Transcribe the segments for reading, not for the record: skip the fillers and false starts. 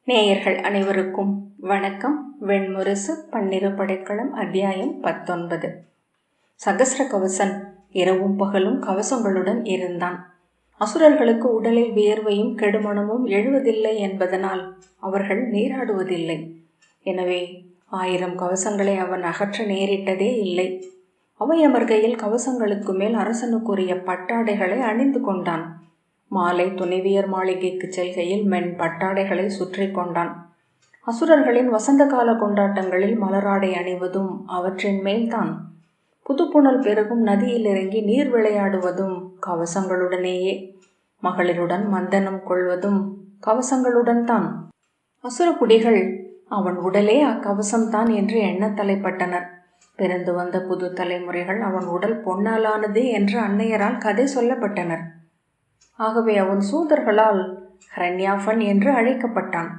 நேயர்கள் அனைவருக்கும் வணக்கம். வெண்முரசு பன்னிரு படைக்களம் அத்தியாயம் 19. சகஸ்ர கவசன் இரவும் பகலும் கவசங்களுடன் இருந்தான். அசுரர்களுக்கு உடலில் வியர்வையும் கெடுமணமும் எழுவதில்லை என்பதனால் அவர்கள் நீராடுவதில்லை. எனவே 1000 கவசங்களை அவன் அகற்ற நேரிட்டதே இல்லை. அவையமர்கையில் கவசங்களுக்கு மேல் அரசனுக்குரிய பட்டாடைகளை அணிந்து கொண்டான். மாலை துணைவியர் மாளிகைக்கு செல்கையில் மென் பட்டாடைகளை சுற்றி கொண்டான். அசுரர்களின் வசந்த கால கொண்டாட்டங்களில் மலராடை அணிவதும் அவற்றின் மேல்தான். புதுப்புணல் பெருகும் நதியில் இறங்கி நீர் விளையாடுவதும் கவசங்களுடனேயே. மகளிருடன் மந்தனம் கொள்வதும் கவசங்களுடன் தான். அசுரக்குடிகள் அவன் உடலே அக்கவசம்தான் என்று எண்ண தலைப்பட்டனர். பிறந்து வந்த புது தலைமுறைகள் அவன் உடல் பொன்னாலானது என்று அன்னையரால் கதை சொல்லப்பட்டனர். ஆகவே அவன் சூதர்களால் ஹரண்யாஃபன் என்று அழைக்கப்பட்டான்.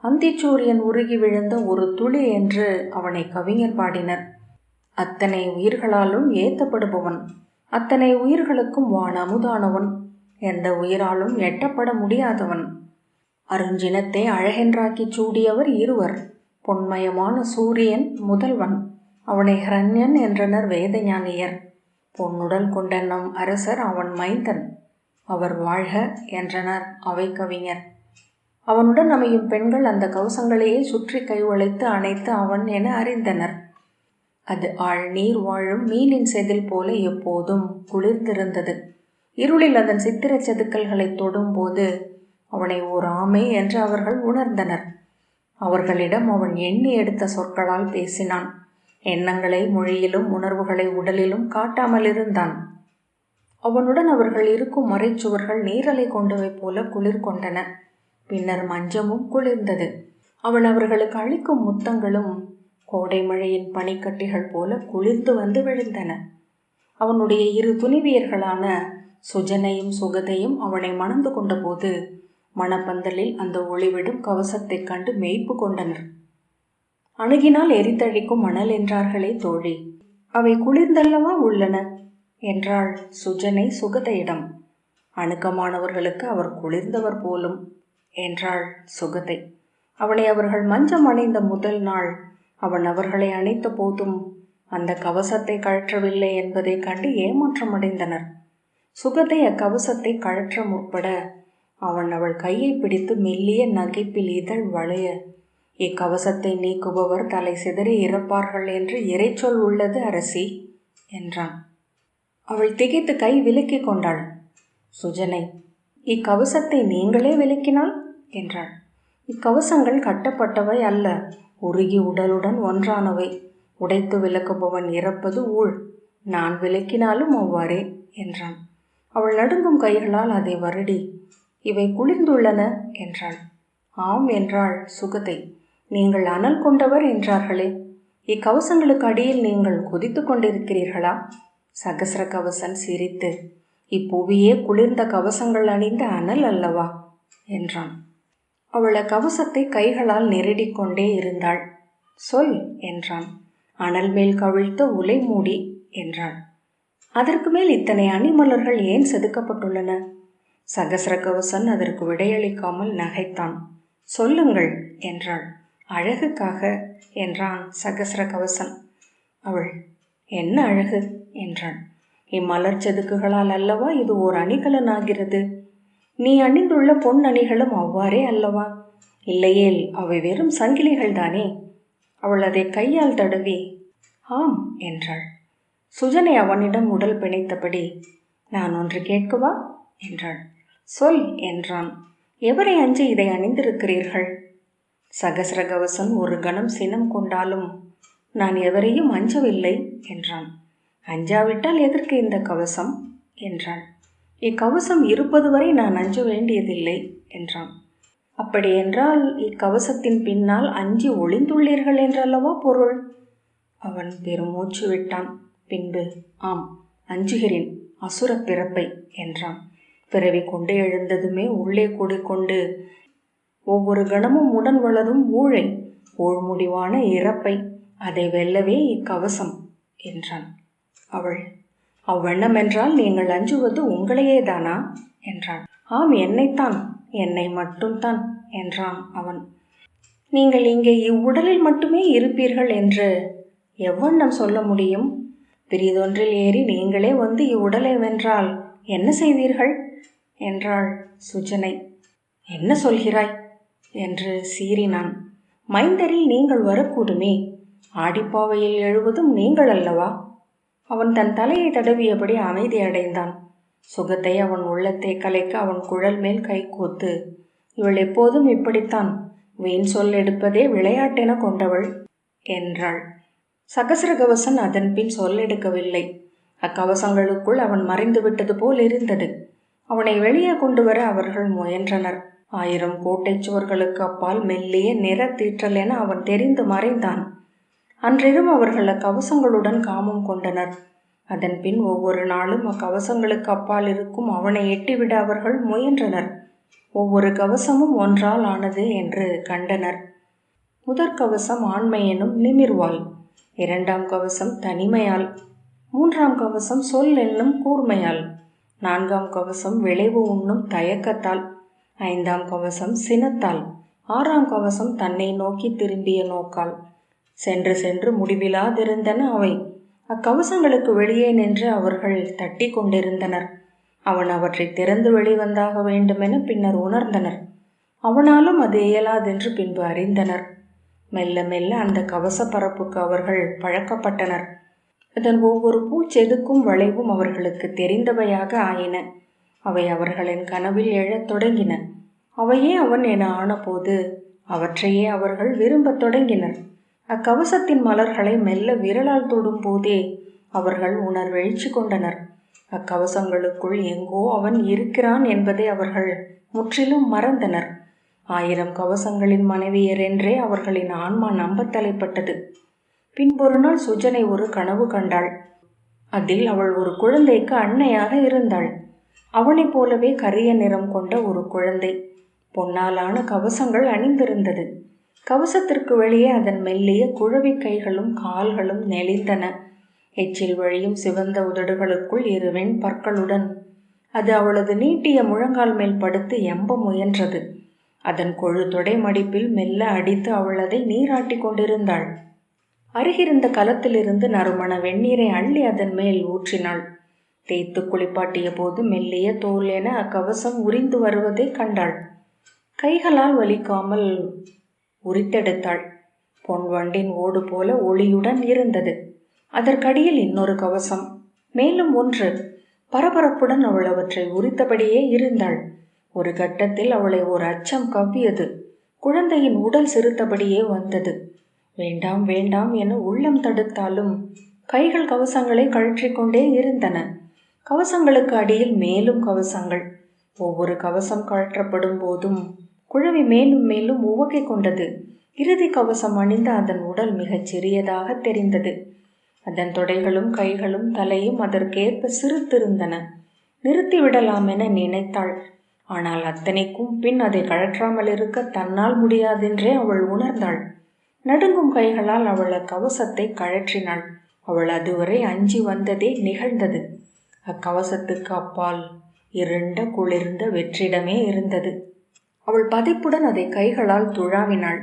அந்திச்சூரியன் உருகி விழுந்த ஒரு துளி என்று அவனை கவிஞர் பாடினர். அத்தனை உயிர்களாலும் ஏத்தப்படுபவன், அத்தனை உயிர்களுக்கும் வான் அமுதானவன், எந்த உயிராலும் எட்டப்பட முடியாதவன். அருஞ்சினத்தை அழகென்றாக்கி சூடியவர் இருவர். பொன்மயமான சூரியன் முதல்வன், அவனை ஹரண்யன் என்றனர் வேதஞானியர். பொன்னுடல் கொண்ட நம் அரசர் அவன் மைந்தன், அவர் வாழ்க என்றனர் அவை கவிஞர். அவனுடன் அமையும் பெண்கள் அந்த கவசங்களையே சுற்றி கைவளைத்து அணைத்து அவன் என அறிந்தனர். அது ஆழ் நீர் வாழும் மீனின் செதில் போல எப்போதும் குளிர்ந்திருந்தது. இருளில் அதன் சித்திர செதுக்கல்களை தொடும்போது அவனை ஓர் ஆமை என்று அவர்கள் உணர்ந்தனர். அவர்களிடம் அவன் எண்ணி எடுத்த சொற்களால் பேசினான். எண்ணங்களை மொழியிலும் உணர்வுகளை உடலிலும் காட்டாமல் இருந்தான். அவனுடன் அவர்கள் இருக்கும் மறைச்சுவர்கள் நீரலை கொண்டவை போல குளிர் கொண்டன. பின்னர் மஞ்சமும் குளிர்ந்தது. அவன் அவர்களுக்கு அளிக்கும் முத்தங்களும் கோடை மழையின் பனிக்கட்டிகள் போல குளிர்ந்து வந்து விழுந்தன. அவனுடைய 2 துணிவியர்களான சுஜனையும் சுகதையும் அவனை மணந்து கொண்ட போது மணப்பந்தலில் அந்த ஒளிவிடும் கவசத்தை கண்டு மெய்ப்பு கொண்டனர். அணுகினால் எரித்தழிக்கும் மணல் என்றார்களே தோழி, அவை குளிர்ந்தல்லவா உள்ளன என்றாள் சுஜனை சுகதையிடம். அணுக்கமானவர்களுக்கு அவர் குளிர்ந்தவர் போலும் என்றாள் சுகதை. அவனை அவர்கள் மஞ்சம் அணைந்த முதல் நாள் அவன் அவர்களை அணைத்த போதும் அந்த கவசத்தை கழற்றவில்லை என்பதை கண்டு ஏமாற்றமடைந்தனர். சுகதை அக்கவசத்தை கழற்ற முற்பட அவன் அவள் கையை பிடித்து மெல்லிய நகைப்பில் இதழ் வளைய, இக்கவசத்தை நீக்குபவர் தலை சிதறி இறப்பார்கள் என்று இறைச்சொல் உள்ளது அரசி என்றான். அவள் திகைத்து கை விலக்கி கொண்டாள். சுஜனை, இக்கவசத்தை நீங்களே விலக்கினாள் என்றாள். இக்கவசங்கள் கட்டப்பட்டவை அல்ல, உருகி உடலுடன் ஒன்றானவை. உடைத்து விலக்குபவன் இறப்பது ஊழ், நான் விலக்கினாலும் அவ்வாறே என்றான். அவள் நடுங்கும் கைகளால் அதை வருடி, இவை குளிர்ந்துள்ளன என்றாள். ஆம் என்றாள் சுகதை. நீங்கள் அனல் கொண்டவர் என்றார்களே, இக்கவசங்களுக்கு அடியில் நீங்கள் கொதித்து கொண்டிருக்கிறீர்களா? சகஸ்ர கவசன் சிரித்து, இப்புவியே குளிர்ந்த கவசங்கள் அணிந்த அனல் அல்லவா என்றான். அவள் கவசத்தை கைகளால் நெருடிக்கொண்டே இருந்தாள். சொல் என்றான். அனல் மேல் கவிழ்த்த உலை மூடி என்றாள். அதற்கு மேல் இத்தனை அணிமலர்கள் ஏன் செதுக்கப்பட்டுள்ளன? சகஸ்ர கவசன் அதற்கு விடையளிக்காமல் நகைத்தான். சொல்லுங்கள் என்றாள். அழகுக்காக என்றான் சகஸ்ர கவசன். அவள், என்ன அழகு என்றாள். இம்மலர் செதுக்குகளால் அல்லவா இது ஓர் அணிகலன் ஆகிறது. நீ அணிந்துள்ள பொன் அணிகளும் அவ்வாறே அல்லவா? இல்லையேல் அவை வெறும் சங்கிலிகள் தானே. அவள் அதை கையால் தடவி ஆம் என்றாள். சுஜனை அவனிடம் உடல் பிணைத்தபடி, நான் ஒன்று கேட்கவா என்றாள். சொல் என்றான். எவரை அஞ்சி இதை அணிந்திருக்கிறீர்கள்? சகஸ்ர கவசன் ஒரு கணம் சினம் கொண்டாலும், நான் எவரையும் அஞ்சவில்லை என்றான். அஞ்சாவிட்டால் எதற்கு இந்த கவசம் என்றாள். இக்கவசம் இருப்பது வரை நான் அஞ்ச வேண்டியதில்லை என்றான். அப்படியென்றால் இக்கவசத்தின் பின்னால் அஞ்சி ஒளிந்துள்ளீர்கள் என்றல்லவா பொருள்? அவன் பெருமூச்சு விட்டான். பின்பு, ஆம், அஞ்சுகிறேன், அசுர பிறப்பை என்றான். பிறவி கொண்டு எழுந்ததுமே உள்ளே கூடிக்கொண்டு ஒவ்வொரு கணமும் உடன் வளரும் ஊழை, ஊழ்முடிவான இறப்பை, அதை வெல்லவே இக்கவசம் என்றான். அவள், அவ்வண்ணம் என்றால் நீங்கள் அஞ்சுவது உங்களையே தானா என்றாள். ஆம், என்னைத்தான், என்னை மட்டும்தான் என்றான் அவன். நீங்கள் இங்கே இவ்வுடலில் மட்டுமே இருப்பீர்கள் என்று எவ்வண்ணம் சொல்ல முடியும்? பிரிதொன்றில் ஏறி நீங்களே வந்து இவ்வுடலை வென்றால் என்ன செய்வீர்கள் என்றாள் சுஜனை. என்ன சொல்கிறாய் என்று சீறினான். மைந்தரில் நீங்கள் வரக்கூடுமே, ஆடிப்பாவையில் எழுவதும் நீங்கள் அல்லவா? அவன் தன் தலையை தடவியபடி அமைதி அடைந்தான். சுகத்தை அவன் உள்ளத்தை கலைக்க அவன் குழல் மேல் கை கோத்து, இவள் எப்போதும் இப்படித்தான், வீண் சொல் எடுப்பதே விளையாட்டென கொண்டவள் என்றாள். சகசிரகவசன் அதன் பின் சொல்லெடுக்கவில்லை. அக்கவசங்களுக்குள் அவன் மறைந்து விட்டது போல் இருந்தது. அவனை வெளியே கொண்டு வர அவர்கள் முயன்றனர். 1000 கோட்டை சுவர்களுக்கு அப்பால் மெல்லிய நிறத்தீற்றல் என அவன் தெரிந்து மறைந்தான். அன்றிரவு அவர்கள் அக்கவசங்களுடன் காமம் கொண்டனர். அதன் பின் ஒவ்வொரு நாளும் அக்கவசங்களுக்கு அப்பால் இருக்கும் அவனை எட்டிவிட அவர்கள் முயன்றனர். ஒவ்வொரு கவசமும் ஒன்றால் ஆனது என்று கண்டனர். முதற்கவசம் ஆண்மை எனும் நிமிர்வாள், 2ஆம் கவசம் தனிமையால், 3ஆம் கவசம் சொல் என்னும் கூர்மையால், 4ஆம் கவசம் விளைவு உண்ணும் தயக்கத்தால், 5ஆம் கவசம் சினத்தால், 6ஆம் கவசம் தன்னை நோக்கி திரும்பிய நோக்கால். சென்று சென்று முடிவிலாதிருந்தன அவை. அக்கவசங்களுக்கு வெளியே நின்று அவர்கள் தட்டி கொண்டிருந்தனர். அவன் அவற்றை திறந்து வெளிவந்தாக வேண்டுமென பின்னர் உணர்ந்தனர். அவனாலும் அது இயலாதென்று பின்பு அறிந்தனர். மெல்ல மெல்ல அந்த கவச பரப்புக்கு அவர்கள் பழக்கப்பட்டனர். அதன் ஒவ்வொரு பூச்செதுக்கும் வளைவும் அவர்களுக்கு தெரிந்தவையாக ஆயின. அவை அவர்களின் கனவில் எழத் தொடங்கின. அவையே அவன் என ஆனபோது அவற்றையே அவர்கள் விரும்பத் தொடங்கினர். அக்கவசத்தின் மலர்களை மெல்ல விரலால் தொடும் போதே அவர்கள் உணர்வெழுச்சி கொண்டனர். அக்கவசங்களுக்குள் எங்கோ அவன் இருக்கிறான் என்பதை அவர்கள் முற்றிலும் மறந்தனர். 1000 கவசங்களின் மனைவியர் என்றே அவர்களின் ஆன்மா நம்ப தலைப்பட்டது. பின்பொரு நாள் சுஜனை ஒரு கனவு கண்டாள். அதில் அவள் ஒரு குழந்தைக்கு அன்னையாக இருந்தாள். அவனைப் போலவே கரிய நிறம் கொண்ட ஒரு குழந்தை பொன்னாலான கவசங்கள் அணிந்திருந்தது. கவசத்திற்கு வெளியே அதன் மெல்லிய குழவி கைகளும் கால்களும் நெளிந்தன. எச்சில் வழியும் சிவந்த உதடுகளுக்குள் 2 வெண்பற்களுடன் அது அவளது நீட்டிய முழங்கால் மேல் படுத்து எம்ப முயன்றது. அதன் கொழு தொடை மடிப்பில் மெல்ல அடித்து அவள் அதை நீராட்டி கொண்டிருந்தாள். அருகிருந்த கலத்திலிருந்து நறுமண வெந்நீரை அள்ளி அதன் மேல் ஊற்றினாள். தேய்த்து குளிப்பாட்டிய போது மெல்லிய தோல் என அக்கவசம் உரிந்து வருவதை கண்டாள். கைகளால் வலிக்காமல் உரித்தெடுத்தாள். பொன் வண்டின் ஓடு போல ஒளியுடன் இருந்தது. அதற்கடியில் இன்னொரு கவசம், மேலும் ஒன்று. பரபரப்புடன் அவள் அவற்றை உரித்தபடியே இருந்தாள். ஒரு கட்டத்தில் அவளை ஒரு அச்சம் கவ்வியது. குழந்தையின் உடல் சிறுத்தபடியே வந்தது. வேண்டாம் வேண்டாம் என உள்ளம் தடுத்தாலும் கைகள் கவசங்களை கழற்றிக்கொண்டே இருந்தன. கவசங்களுக்கு அடியில் மேலும் கவசங்கள். ஒவ்வொரு கவசம் கழற்றப்படும் போதும் குழவி மேலும் மேலும் உவகை கொண்டது. இறுதி கவசம் அணிந்த அதன் உடல் மிகச் சிறியதாக தெரிந்தது. அதன் தொடைகளும் கைகளும் தலையும் அதற்கேற்ப சிறுத்திருந்தன. நிறுத்திவிடலாம் என நினைத்தாள். ஆனால் அத்தனைக்கும் பின் அதை கழற்றாமல் இருக்க தன்னால் முடியாதென்றே அவள் உணர்ந்தாள். நடுங்கும் கைகளால் அவள் அக்கவசத்தை கழற்றினாள். அவள் அதுவரை அஞ்சி வந்ததே நிகழ்ந்தது. அக்கவசத்துக்கு அப்பால் இருண்ட குளிர்ந்த வெற்றிடமே இருந்தது. அவள் பதைப்புடன் அதை கைகளால் துழாவினாள்.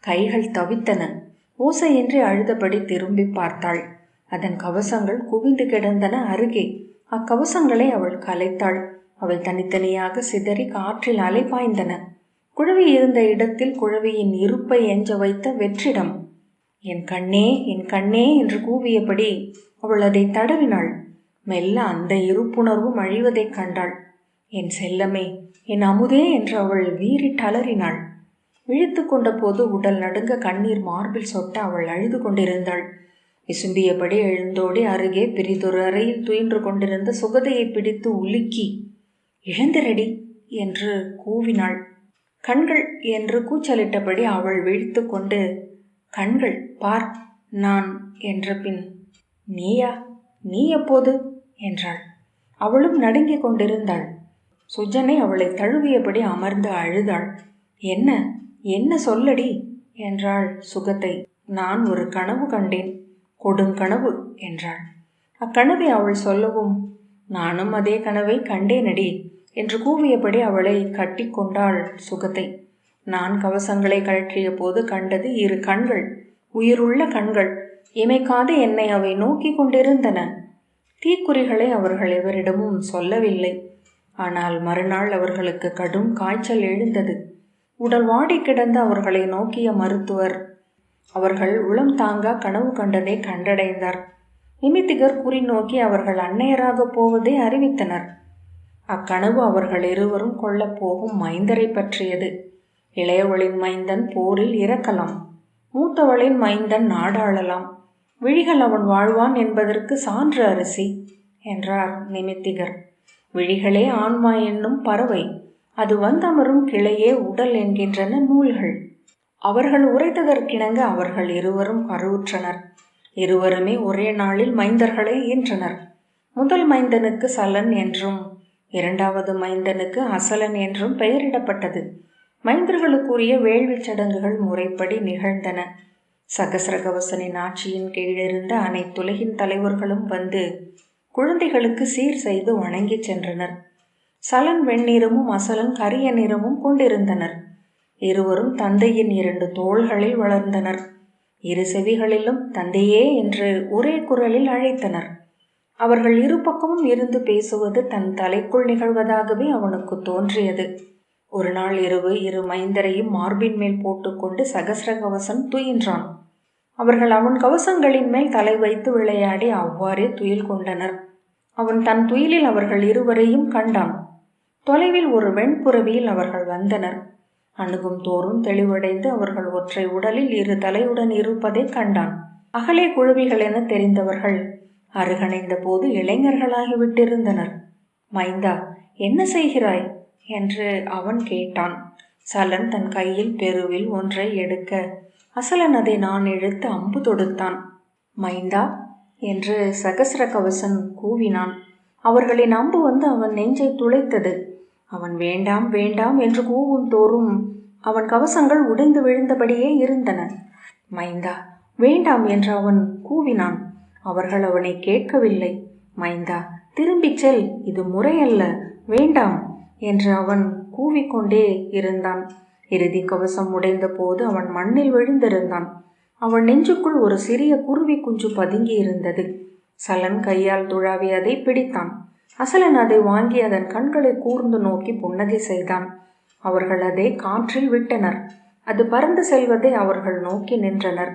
கைகள் தவித்தன. ஓசையின்றி அழுதபடி திரும்பி பார்த்தாள். அதன் கவசங்கள் குவிந்து கிடந்தன அருகே. அக்கவசங்களை அவள் கலைத்தாள். அவை தனித்தனியாக சிதறி காற்றில் அலைபாய்ந்தன. குழவி இருந்த இடத்தில் குழவியின் இருப்பை எஞ்ச வைத்த வெற்றிடம். என் கண்ணே என் கண்ணே என்று கூவியபடி அவள் அதை தடவினாள். மெல்ல அந்த இருப்புணர்வும் அழிவதைக் கண்டாள். என் செல்லமே, என் அமுதே என்று அவள் வீறி தளறினாள். விழித்து கொண்ட போது உடல் நடுங்க கண்ணீர் மார்பில் சொட்ட அவள் அழுது கொண்டிருந்தாள். விசும்பியபடி எழுந்தோடி அருகே பிரிதொரு அறையில் துயின்று கொண்டிருந்த சுகதையை பிடித்து உலுக்கி, இழந்திரடி என்று கூவினாள். கண்கள் என்று கூச்சலிட்டபடி அவள் விழித்து கொண்டு, கண்கள் பார் நான் என்ற பின், நீயா, நீ எப்போது என்றாள். அவளும் நடுங்கிக் கொண்டிருந்தாள். சுஜனை அவளை தழுவியபடி அமர்ந்து அழுதாள். என்ன என்ன சொல்லடி என்றாள் சுகத்தை. நான் ஒரு கனவு கண்டேன், கொடுங்கனவு என்றாள். அக்கனவை அவள் சொல்லவும், நானும் அதே கனவை கண்டேனடி என்று கூவியபடி அவளை கட்டி கொண்டாள் சுகத்தை. நான் கவசங்களை கழற்றிய போது கண்டது 2 கண்கள், உயிருள்ள கண்கள். இமைக்காது என்னை அவை நோக்கி கொண்டிருந்தன. தீக்குறிகளை அவர்கள் எவரிடமும் சொல்லவில்லை. ஆனால் மறுநாள் அவர்களுக்கு கடும் காய்ச்சல் எழுந்தது. உடல் வாடி கிடந்த அவர்களை நோக்கிய மருத்துவர் அவர்கள் உளம் தாங்கா கனவு கண்டதை கண்டடைந்தார். நிமித்திகர் குறி நோக்கி அவர்கள் அன்னையராக போவதை அறிவித்தனர். அக்கனவு அவர்கள் இருவரும் கொல்லப் போகும் மைந்தரை பற்றியது. இளையவளின் மைந்தன் போரில் இறக்கலாம், மூத்தவளின் மைந்தன் நாடாளலாம். விழிகள் அவன் வாழ்வான் என்பதற்கு சான்று அரிசி என்றார் நிமித்திகர். விழிகளே ஆன்மா என்னும் பறவை, அது வந்தமரும் கிளையே உடல் என்கின்றன நூல்கள். அவர்கள் உரைத்ததற்கிணங்க அவர்கள் இருவரும் கருவுற்றனர். இருவருமே ஒரே நாளில் மைந்தர்களை ஈன்றனர். முதல் மைந்தனுக்கு சலன் என்றும் 2வது மைந்தனுக்கு அசலன் என்றும் பெயரிடப்பட்டது. மைந்தர்களுக்குரிய வேள்விச் சடங்குகள் முறைப்படி நிகழ்ந்தன. சகசிரகவசனின் ஆட்சியின் கீழிருந்த அனைத்துலகின் தலைவர்களும் வந்து குழந்தைகளுக்கு சீர் செய்து வணங்கி சென்றனர். சலன் வெண்ணிறமும் அசலன் கரிய நிறமும் கொண்டிருந்தனர். இருவரும் தந்தையின் 2 தோள்களில் வளர்ந்தனர். 2 செவிகளிலும் தந்தையே என்று ஒரே குரலில் அழைத்தனர். அவர்கள் 2 பக்கமும் இருந்து பேசுவது தன் தலைக்குள் நிகழ்வதாகவே அவனுக்கு தோன்றியது. ஒரு நாள் இரவு 2 மைந்தரையும் மார்பின் மேல் போட்டுக்கொண்டு சகசிரகவசன் துயின்றான். அவர்கள் அவன் கவசங்களின் மேல் தலை வைத்து விளையாடி அவ்வாறே துயில் கொண்டனர். அவன் தன் துயிலில் அவர்கள் இருவரையும் கண்டான். தொலைவில் ஒரு வெண்புறவியில் அவர்கள் வந்தனர். அணுகும் தோறும் தெளிவடைந்து அவர்கள் ஒற்றை உடலில் 2 தலையுடன் இருப்பதை கண்டான். அகலே குழவிகள் என தெரிந்தவர்கள் அருகணைந்த போது இளைஞர்களாகிவிட்டிருந்தனர். மைந்தா, என்ன செய்கிறாய் என்று அவன் கேட்டான். சலன் தன் கையில் பெருவில் ஒன்றை எடுக்க அசலன் அதை நான் இழுத்து அம்பு தொடுத்தான். மைந்தா என்று சகசிர கவசன் கூவினான். அவர்களின் அம்பு வந்து அவன் நெஞ்சை துளைத்தது. அவன் வேண்டாம் வேண்டாம் என்று கூவும் தோறும் அவன் கவசங்கள் உடைந்து விழுந்தபடியே இருந்தன. மைந்தா வேண்டாம் என்று அவன் கூவினான். அவர்கள் அவனை கேட்கவில்லை. மைந்தா திரும்பிச் செல், இது முறையல்ல, வேண்டாம் என்று அவன் கூவிக்கொண்டே இருந்தான். இறுதி கவசம் உடைந்த போது அவன் மண்ணில் விழுந்திருந்தான். அவன் நெஞ்சுக்குள் ஒரு சிறிய குருவி குஞ்சு பதுங்கி இருந்தது. சலன் கையால் துழாவி அதை பிடித்தான். அசலன் அதை வாங்கி அதன் கண்களை கூர்ந்து நோக்கி புன்னகை செய்தான். அவர்கள் அதை காற்றில் விட்டனர். அது பறந்து செல்வதை அவர்கள் நோக்கி நின்றனர்.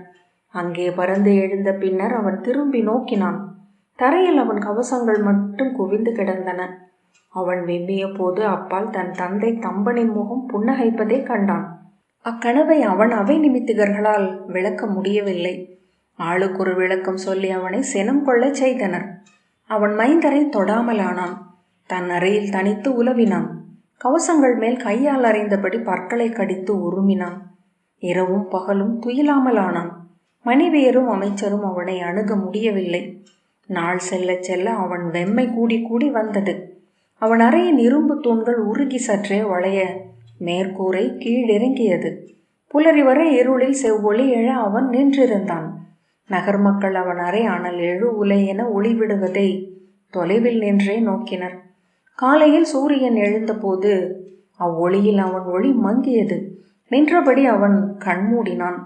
அங்கே பறந்து எழுந்த பின்னர் அவன் திரும்பி நோக்கினான். தரையில் அவன் கவசங்கள் மட்டும் குவிந்து கிடந்தன. அவன் வெம்மிய போது அப்பால் தன் தந்தை தம்பனின் முகம் புன்னகைப்பதை கண்டான். அக்கனவை அவன் அவை நிமித்திகர்களால் விளக்க முடியவில்லை. ஆளுக்கொரு விளக்கம் சொல்லி அவனை சினம் கொள்ள செய்தனர். அவன் மைந்தரை தொடாமலானான். தன் அறையில் தனித்து உலவினான். கவசங்கள் மேல் கையால் அறைந்தபடி பற்களை கடித்து உருமினான். இரவும் பகலும் துயிலாமலானான். மனைவியரும் அமைச்சரும் அவனை அணுக முடியவில்லை. நாள் செல்ல செல்ல அவன் வெம்மை கூடி கூடி வந்தது. அவன் அறையின் இரும்பு தூண்கள் உருகி சற்றே வளைய மேற்கூரை கீழிறங்கியது. புலரி வரை இருளில் செவ்வொளி எழ அவன் நின்றிருந்தான். நகர் மக்கள் அவன் அறை அனல் எழு உலை என ஒளிவிடுவதை தொலைவில் நின்றே நோக்கினர். காலையில் சூரியன் எழுந்தபோது அவ்வொளியில் அவன் ஒளி மங்கியது. நின்றபடி அவன் கண்மூடினான்.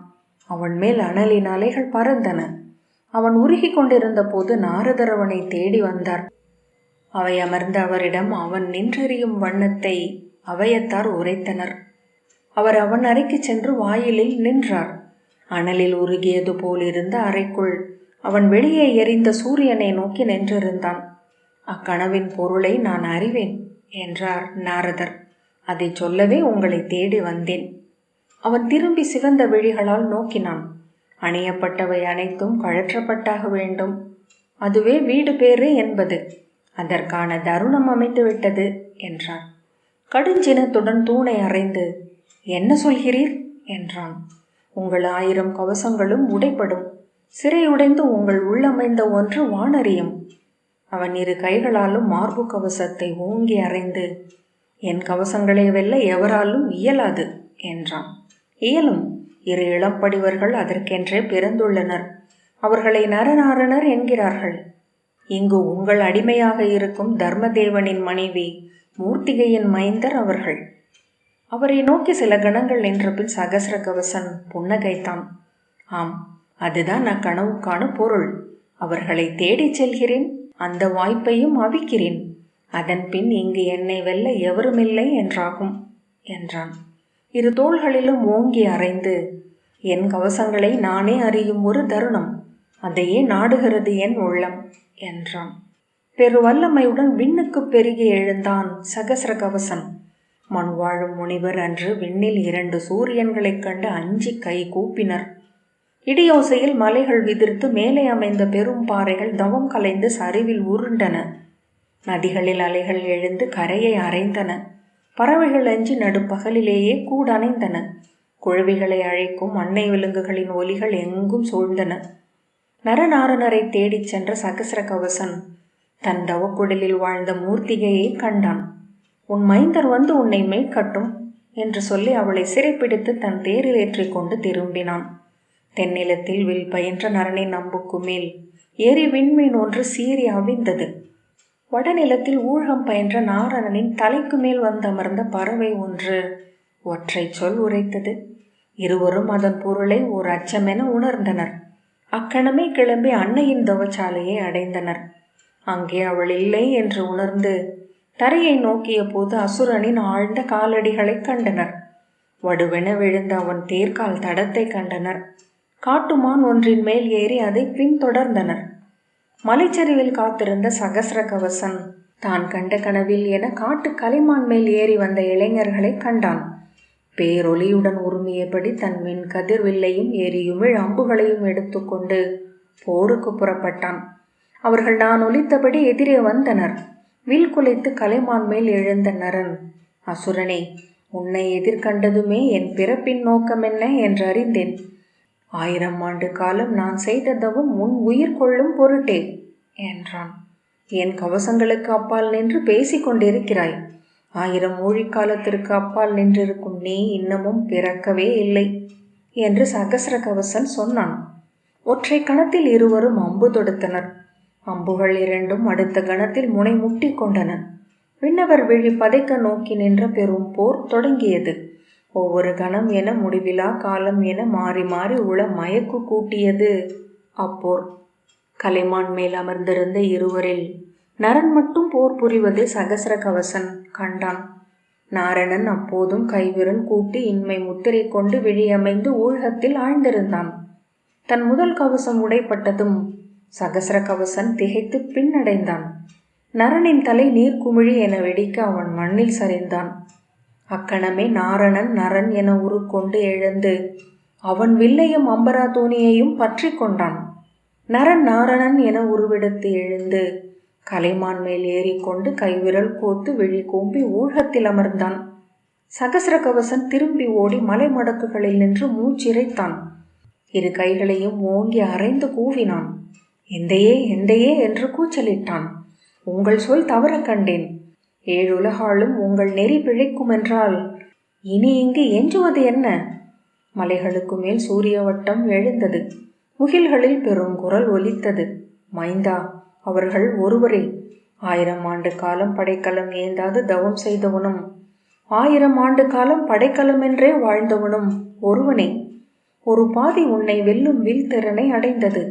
அவன் மேல் அனலின் அலைகள் பறந்தன. அவன் உருகி கொண்டிருந்த போது நாரதர் அவனை தேடி வந்தார். அவை அமர்ந்த அவரிடம் அவன் நின்றெறியும் வண்ணத்தை அவையத்தார் உரைத்தனர். அவர் அவன் அறைக்கு சென்று வாயிலில் நின்றார். அனலில் உருகியது போலிருந்த அறைக்குள் அவன் வெளியே எரிந்த சூரியனை நோக்கி நின்றிருந்தான். அக்கனவின் பொருளை நான் அறிவேன் என்றார் நாரதர். அதை சொல்லவே உங்களை தேடி வந்தேன். அவன் திரும்பி சிவந்த விழிகளால் நோக்கினான். அணியப்பட்டவை அனைத்தும் கழற்றப்பட்டாக வேண்டும். அதுவே வீடு பேறு என்பது. அதற்கான தருணம் அமைந்துவிட்டது என்றார். கடுஞ்சினத்துடன் தூணை அறைந்து என்ன சொல்கிறீர் என்றான். உங்கள் 1000 கவசங்களும் உடைப்படும். சிறையுடைந்து உங்கள் உள்ளமைந்த ஒன்று வானறியும். அவன் 2 கைகளாலும் மார்பு கவசத்தை ஓங்கி அறைந்து என் கவசங்களை வெல்ல எவராலும் இயலாது என்றான். இயலும். 2 இளம்படிவர்கள் அதற்கென்றே பிறந்துள்ளனர். அவர்களை நரநாரணர் என்கிறார்கள். இங்கு உங்கள் அடிமையாக இருக்கும் தர்மதேவனின் மனைவி மூர்த்திகையின் மைந்தர் அவர்கள். அவரை நோக்கி சில கணங்கள் நின்ற பின் சகஸ்ர கவசன் புன்னகைத்தான். ஆம், அதுதான் அக்கனவுக்கான பொருள். அவர்களை தேடிச் செல்கிறேன், அந்த வாய்ப்பையும் அவிக்கிறேன். அதன் பின் இங்கு என்னை வெல்ல எவருமில்லை என்றாகும் என்றான். இரு தோள்களிலும் ஓங்கி அறைந்து, என் கவசங்களை நானே அறியும் ஒரு தருணம், அதையே நாடுகிறது என் உள்ளம் என்றான். பெரு வல்லமையுடன் விண்ணுக்கு பெருகி எழுந்தான் சகஸ்ர கவசன். மண் வாழும் முனிவர் அன்று விண்ணில் 2 சூரியன்களைக் கண்டு அஞ்சி கை கூப்பினர். இடியோசையில் மலைகள் விதிர்த்து மேலே அமைந்த பெரும் பாறைகள் தவம் கலைந்து சரிவில் உருண்டன. நதிகளில் அலைகள் எழுந்து கரையை அரைந்தன. பறவைகள் அஞ்சி நடுப்பகலிலேயே கூடணைந்தன. குழவிகளை அழைக்கும் அன்னை விலங்குகளின் ஒலிகள் எங்கும் சூழ்ந்தன. நரநாரணரை தேடிச் சென்ற சகஸ்ர கவசன் தன் தவக்குடலில் வாழ்ந்த மூர்த்திகையை கண்டான். உன் மைந்தர் வந்து உன்னை மேற்கட்டும் என்று சொல்லி அவளை சிறைப்பிடித்து தன் தேரில் ஏற்றி கொண்டு திரும்பினான். தென்னிலத்தில் வில் பயின்ற நரனின் அம்புக்கு மேல் ஏறி விண்மீன் ஒன்று சீறி அவிழ்ந்தது. வடநிலத்தில் ஊழகம் பயின்ற நாரணனின் தலைக்கு மேல் வந்தமர்ந்த பறவை ஒன்று ஒற்றை சொல் உரைத்தது. இருவரும் அதன் பொருளை ஓர் அச்சமென உணர்ந்தனர். அக்கணமே கிளம்பி அன்னையின் தவச்சாலையை அடைந்தனர். அங்கே அவள் இல்லை என்று உணர்ந்து தரையை நோக்கிய போது அசுரனின் ஆழ்ந்த காலடிகளை கண்டனர். வடுவென விழுந்த அவன் தேர்கால் தடத்தை கண்டனர். காட்டுமான் ஒன்றின் மேல் ஏறி அதை பின்தொடர்ந்தனர். மலைச்சரிவில் காத்திருந்த சகஸ்ர கவசன் தான் கண்ட கனவில் என காட்டு கலைமான் மேல் ஏறி வந்த இளைஞர்களை கண்டான். பேரொலியுடன் உருமியபடி தன் மின் கதிர்வில்லையும் எரியுமிழ் அம்புகளையும் எடுத்துக்கொண்டு போருக்கு புறப்பட்டான். அவர்கள் நான் ஒலித்தபடி எதிரே வந்தனர். வில் குலைத்து கலைமான் மேல் எழுந்த நரன், அசுரனே, உன்னை எதிர்கண்டதுமே என் பிறப்பின் நோக்கம் என்ன என்று அறிந்தேன். 1000 ஆண்டு காலம் நான் செய்த தவம் உன் உயிர் கொள்ளும் பொருட்டே என்றான். என் கவசங்களுக்கு அப்பால் நின்று பேசிக் கொண்டிருக்கிறாய். 1000 ஊழிக்காலத்திற்கு அப்பால் நின்றிருக்கும் நீ இன்னமும் பிறக்கவே இல்லை என்று சகஸ்ர கவசன் சொன்னான். ஒற்றை கணத்தில் இருவரும் அம்பு தொடுத்தனர். அம்புகள் இரண்டும் அடுத்த கணத்தில் முனை முட்டி கொண்டன. விண்ணவர் விழி பதைக்க நோக்கி நின்ற பெரும் போர் தொடங்கியது. ஒவ்வொரு கணம் என முடிவிலா காலம் என மாறி மாறி உள மயக்கு கூட்டியது அப்போர். கலைமான் மேல் அமர்ந்திருந்த இருவரில் நரன் மட்டும் போர் புரிவது சகஸ்ர கவசன் கண்டான். நாரணன் அப்போதும் கைவிரல் கூட்டி இன்மை முத்திரை கொண்டு விழியமைந்து ஊழகத்தில் ஆழ்ந்திருந்தான். தன் முதல் கவசம் உடைப்பட்டதும் சகஸ்ர கவசன் திகைத்து பின்னடைந்தான். நரனின் தலை நீர்க்குமிழி என வெடிக்க அவன் மண்ணில் சரிந்தான். அக்கணமே நாரணன் நரன் என உருக்கொண்டு எழுந்து அவன் வில்லையும் அம்பரா தூணியையும் பற்றி கொண்டான். நரன் நாரணன் என உருவெடுத்து எழுந்து கலைமான் மேல் ஏறிக்கொண்டு கைவிரல் கோத்து விழி கூம்பி ஊழகத்தில் அமர்ந்தான். சகஸ்ர கவசன் திரும்பி ஓடி மலை மடக்குகளில் நின்று மூச்சிறைத்தான். இரு கைகளையும் ஓங்கி அரைந்து கூவினான். எந்தையே எந்தையே என்று கூச்சலிட்டான். உங்கள் சொல் தவற கண்டேன். 7 உலகாலும் உங்கள் நெறி பிழைக்கும் என்றால் இனி இங்கு எஞ்சுவது என்ன? மலைகளுக்கு மேல் சூரிய வட்டம் எழுந்தது. முகில்களில் பெரும் குரல் ஒலித்தது. மைந்தா, அவர்கள் ஒருவரே. 1000 ஆண்டு காலம் படைக்கலம் ஏந்தாது தவம் செய்தவனும் 1000 ஆண்டு காலம் படைக்கலமென்றே வாழ்ந்தவனும் ஒருவனே. ஒரு பாதி உன்னை வெல்லும் வில் திறனை அடைந்தது.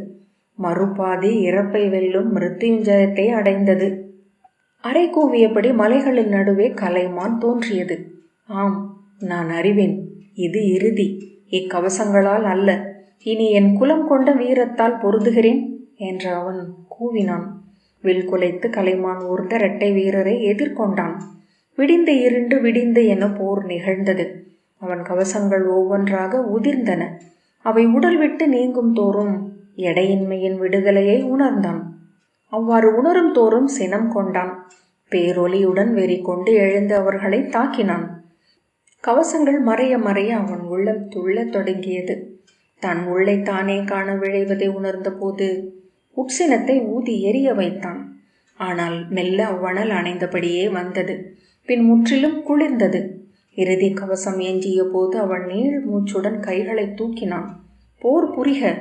மறுபாதி இறப்பை வெல்லும் மிருத்யுஞ்சயத்தை அடைந்தது. அரை கூவியபடி மலைகளின் நடுவே கலைமான் தோன்றியது. ஆம், நான் அறிவேன். இது இறுதி. இக்கவசங்களால் அல்ல, இனி என் குலம் கொண்ட வீரத்தால் பொருதுகிறேன் என்று அவன் கூவினான். வில் குலைத்து கலைமான் ஊர்ந்த இரட்டை வீரரை எதிர்கொண்டான். விடிந்து இருண்டு விடிந்து என போர் நிகழ்ந்தது. அவன் கவசங்கள் ஒவ்வொன்றாக உதிர்ந்தன. அவை உடல் விட்டு நீங்கும் தோறும் எடையின்மையின் விடுதலையை உணர்ந்தான். அவ்வாறு உணரும் தோறும் சினம் கொண்டான். பேரொலியுடன் வெறி கொண்டு எழுந்து அவர்களை தாக்கினான். கவசங்கள் மறைய மறைய அவன் உள்ளம் துள்ளத் தொடங்கியது. தன் உள்ளை தானே காண விழைவதை உணர்ந்த போது உட்சினத்தை ஊதி எரிய வைத்தான். ஆனால் மெல்ல அவ்வணல் அணைந்தபடியே வந்தது. பின் முற்றிலும் குளிர்ந்தது. இறுதி கவசம் எஞ்சிய போது அவன் நீள் மூச்சுடன் கைகளை தூக்கினான். போர் புரிக.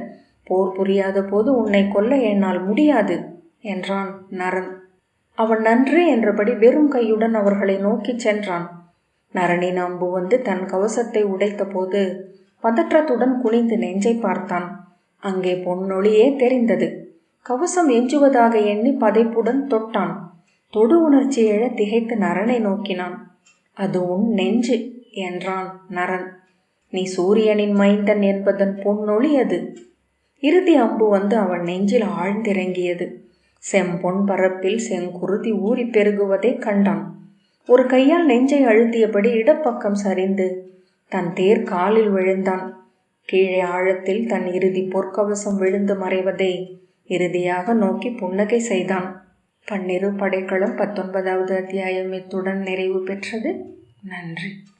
போர் புரியாத போது உன்னை கொல்ல என்னால் முடியாது என்றான் நரன். அவன் நன்றே என்றபடி வெறும் கையுடன் அவர்களை நோக்கி சென்றான். நரனின் அம்பு வந்து தன் கவசத்தை உடைத்த போது பதற்றத்துடன் குனிந்து நெஞ்சை பார்த்தான். அங்கே பொன்னொழியே தெரிந்தது. கவசம் எஞ்சுவதாக எண்ணி பதைப்புடன் தொட்டான். தொடு உணர்ச்சி எழ திகைத்து நரனை நோக்கினான். அது உன் நெஞ்சு என்றான் நரன். நீ சூரியனின் மைந்தன் என்பதன் பொன்னொழி அது. இறுதி அம்பு வந்து அவன் நெஞ்சில் ஆழ்ந்திறங்கியது. செம்பொன் பரப்பில் செங்குருதி ஊறி பெருகுவதை கண்டான். ஒரு கையால் நெஞ்சை அழுத்தியபடி இடப்பக்கம் சரிந்து தன் தேர் காலில் விழுந்தான். கீழே ஆழத்தில் தன் இறுதி பொற்கவசம் விழுந்து மறைவதை இறுதியாக நோக்கி புன்னகை செய்தான். பன்னிரு படைக்களம் 19வது அத்தியாயம் இத்துடன் நிறைவு பெற்றது. நன்றி.